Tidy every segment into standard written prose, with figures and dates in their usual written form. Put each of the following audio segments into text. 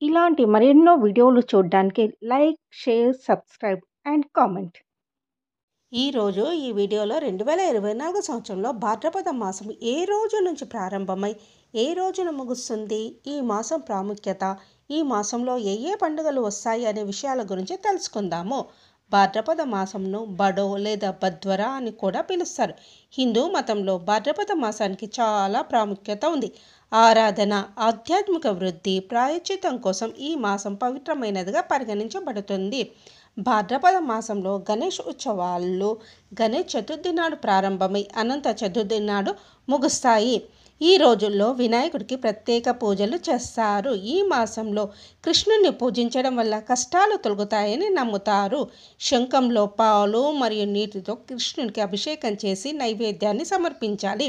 ఇలాంటి మరెన్నో వీడియోలు చూడడానికి like, share, subscribe and comment. ఈరోజు ఈ వీడియోలో 2024 సంవత్సరంలో భాద్రపద మాసం ఏ రోజు నుంచి ప్రారంభమై ఏ రోజున ముగుస్తుంది, ఈ మాసం ప్రాముఖ్యత, ఈ మాసంలో ఏ పండుగలు వస్తాయి అనే విషయాల గురించి తెలుసుకుందాము. భాద్రపద మాసంను బడో లేదా బద్వర అని కూడా పిలుస్తారు. హిందూ మతంలో భాద్రపద మాసానికి చాలా ప్రాముఖ్యత ఉంది. ఆరాధన, ఆధ్యాత్మిక వృద్ధి, ప్రాయశ్చిత్తం కోసం ఈ మాసం పవిత్రమైనదిగా పరిగణించబడుతుంది. భాద్రపద మాసంలో గణేష్ ఉత్సవాలు గణేష్ చతుర్థి నాడు ప్రారంభమై అనంత చతుర్థి నాడు ముగుస్తాయి. ఈ రోజుల్లో వినాయకుడికి ప్రత్యేక పూజలు చేస్తారు. ఈ మాసంలో కృష్ణుని పూజించడం వల్ల కష్టాలు తొలగుతాయని నమ్ముతారు. శంఖంలో పాలు మరియు నీటితో కృష్ణునికి అభిషేకం చేసి నైవేద్యాన్ని సమర్పించాలి.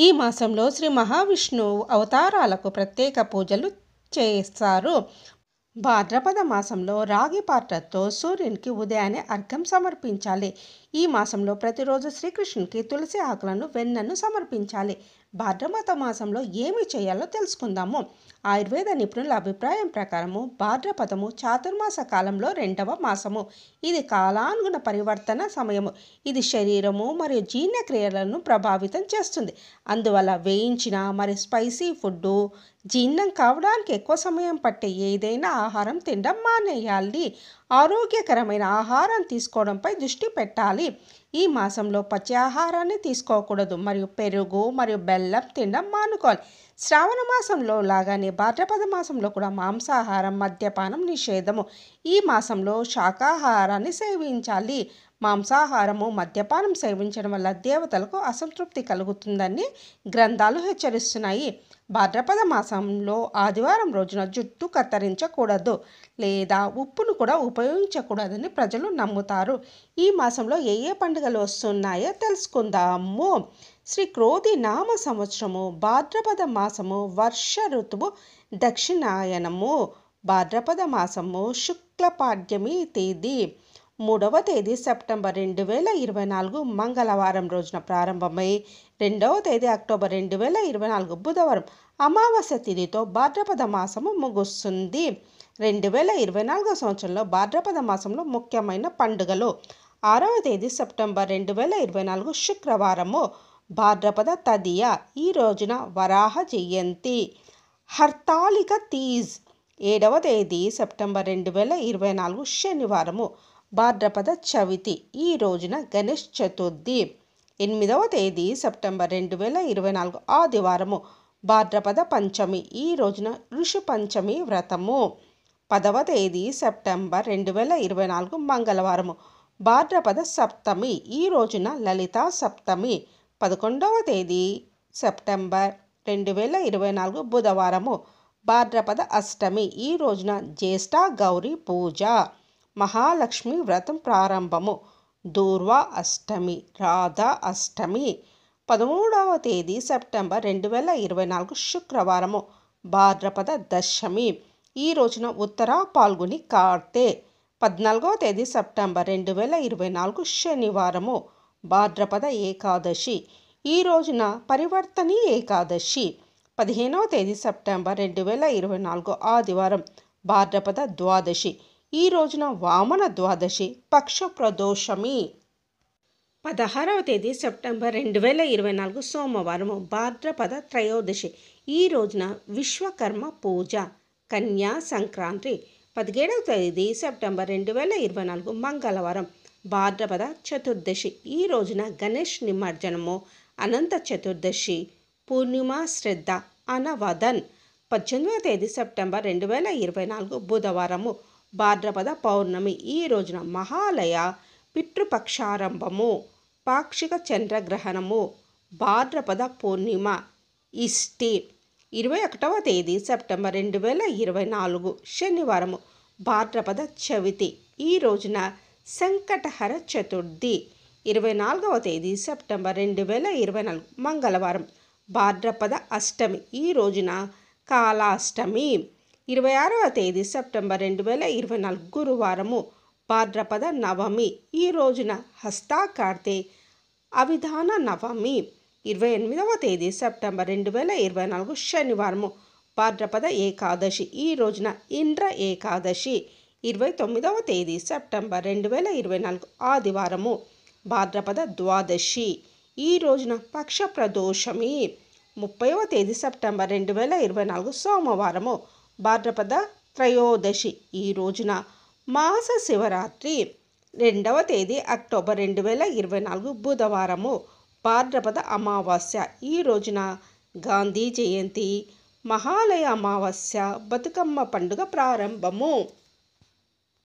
ఈ మాసంలో శ్రీ మహావిష్ణువు అవతారాలకు ప్రత్యేక పూజలు చేస్తారు. భాద్రపద మాసంలో రాగి పాత్రతో సూర్యునికి ఉదయాన్నే అర్ఘ్యం సమర్పించాలి. ఈ మాసంలో ప్రతిరోజు శ్రీకృష్ణునికి తులసి ఆకులను, వెన్నను సమర్పించాలి. భాద్రపద మాసంలో ఏమి చేయాలో తెలుసుకుందాము. ఆయుర్వేద నిపుణుల అభిప్రాయం ప్రకారము భాద్రపదము చాతుర్మాస కాలంలో 2వ మాసము. ఇది కాలానుగుణ పరివర్తన సమయము. ఇది శరీరము మరియు జీర్ణక్రియలను ప్రభావితం చేస్తుంది. అందువల్ల వేయించిన మరియు స్పైసీ ఫుడ్డు, జీర్ణం కావడానికి ఎక్కువ సమయం పట్టే ఏదైనా ఆహారం తినడం మానేయాలి. ఆరోగ్యకరమైన ఆహారం తీసుకోవడంపై దృష్టి పెట్టాలి. ఈ మాసంలో పచ్చి ఆహారాన్ని తీసుకోకూడదు మరియు పెరుగు మరియు బెల్లం తినడం మానుకోవాలి. శ్రావణ మాసంలో లాగానే భాద్రపద మాసంలో కూడా మాంసాహారం, మద్యపానం నిషేధము. ఈ మాసంలో శాకాహారాన్ని సేవించాలి. మాంసాహారము, మద్యపానం సేవించడం వల్ల దేవతలకు అసంతృప్తి కలుగుతుందని గ్రంథాలు హెచ్చరిస్తున్నాయి. భాద్రపద మాసంలో ఆదివారం రోజున జుట్టు కత్తిరించకూడదు లేదా ఉప్పును కూడా ఉపయోగించకూడదని ప్రజలు నమ్ముతారు. ఈ మాసంలో ఏ పండుగలు వస్తున్నాయో తెలుసుకుందాము. శ్రీ క్రోధి నామ సంవత్సరము, భాద్రపద మాసము, వర్ష ఋతువు, దక్షిణాయనము. భాద్రపద మాసము శుక్లపాడ్యమి తేదీ 3వ తేదీ సెప్టెంబర్ 2024 మంగళవారం రోజున ప్రారంభమై 2వ తేదీ అక్టోబర్ 2024 బుధవారం అమావాస్య తిథితో భాద్రపద మాసము ముగుస్తుంది. 2024 సంవత్సరంలో భాద్రపద మాసంలో ముఖ్యమైన పండుగలు: 6వ తేదీ సెప్టెంబర్ 2024 శుక్రవారము, భాద్రపద తదియ. ఈ రోజున వరాహ జయంతి. హర్తాళిక తీజ్ 7వ తేదీ సెప్టెంబర్ 2024 శనివారము, భాద్రపద చవితి. ఈ రోజున గణేష్ చతుర్థి. 8వ తేదీ సెప్టెంబర్ 2024 ఆదివారము, భాద్రపద పంచమి. ఈ రోజున ఋషి పంచమి వ్రతము. 10వ తేదీ సెప్టెంబర్ 2024 మంగళవారము, భాద్రపద సప్తమి. ఈ రోజున లలితా సప్తమి. 11వ తేదీ సెప్టెంబర్ 2024 బుధవారము, భాద్రపద అష్టమి. ఈ రోజున జ్యేష్ఠ గౌరీ పూజ. మహాలక్ష్మి వ్రతం ప్రారంభము. దూర్వా అష్టమి, రాధా అష్టమి. 13వ తేదీ సెప్టెంబర్ 2024 శుక్రవారము, భాద్రపద దశమి. ఈ రోజున ఉత్తర పాల్గొని కార్తె. 14వ తేదీ సెప్టెంబర్ 2024 శనివారము, భాద్రపద ఏకాదశి. ఈ రోజున పరివర్తని ఏకాదశి. 15వ తేదీ సెప్టెంబర్ 2024 ఆదివారం, భాద్రపద ద్వాదశి. ఈ రోజున వామన ద్వాదశి, పక్ష ప్రదోషమి. 16వ తేదీ సెప్టెంబర్ 2024 సోమవారము, భాద్రపద త్రయోదశి. ఈ రోజున విశ్వకర్మ పూజ, కన్యా సంక్రాంతి. 17వ తేదీ సెప్టెంబర్ 2024 మంగళవారం, భాద్రపద చతుర్దశి. ఈ రోజున గణేష్ నిమజ్జనము, అనంత చతుర్దశి, పూర్ణిమ శ్రద్ధ, అనవదన్. 18వ తేదీ సెప్టెంబర్ 2024 బుధవారము, భాద్రపద పౌర్ణమి. ఈ రోజున మహాలయ, పితృపక్షారంభము, పాక్షిక చంద్రగ్రహణము, భాద్రపద పూర్ణిమ, ఇష్టి. 21వ తేదీ సెప్టెంబర్ 2024 శనివారము, భాద్రపద చవితి. ఈ రోజున సంకటహర చతుర్థి. 24వ తేదీ సెప్టెంబర్ 2024 మంగళవారం, భాద్రపద అష్టమి. ఈ రోజున కాలాష్టమి. 26వ తేదీ సెప్టెంబర్ 2024 గురువారము, భాద్రపద నవమి. ఈ రోజున హస్తాకార్తె, అవిధాన నవమి. 28వ తేదీ సెప్టెంబర్ 2024 శనివారము, భాద్రపద ఏకాదశి, ఈ రోజున ఇంద్ర ఏకాదశి. 29వ తేదీ సెప్టెంబర్ 2024 ఆదివారము, భాద్రపద ద్వాదశి, ఈ రోజున పక్ష ప్రదోషమి. 30వ తేదీ సెప్టెంబర్ 2024 సోమవారము, భాద్రపద త్రయోదశి, ఈ రోజున మాస శివరాత్రి. 2వ తేదీ అక్టోబర్ 2024 బుధవారము, భాద్రపద అమావాస్య, ఈ రోజున గాంధీ జయంతి, మహాలయ అమావాస్య, బతుకమ్మ పండుగ ప్రారంభము.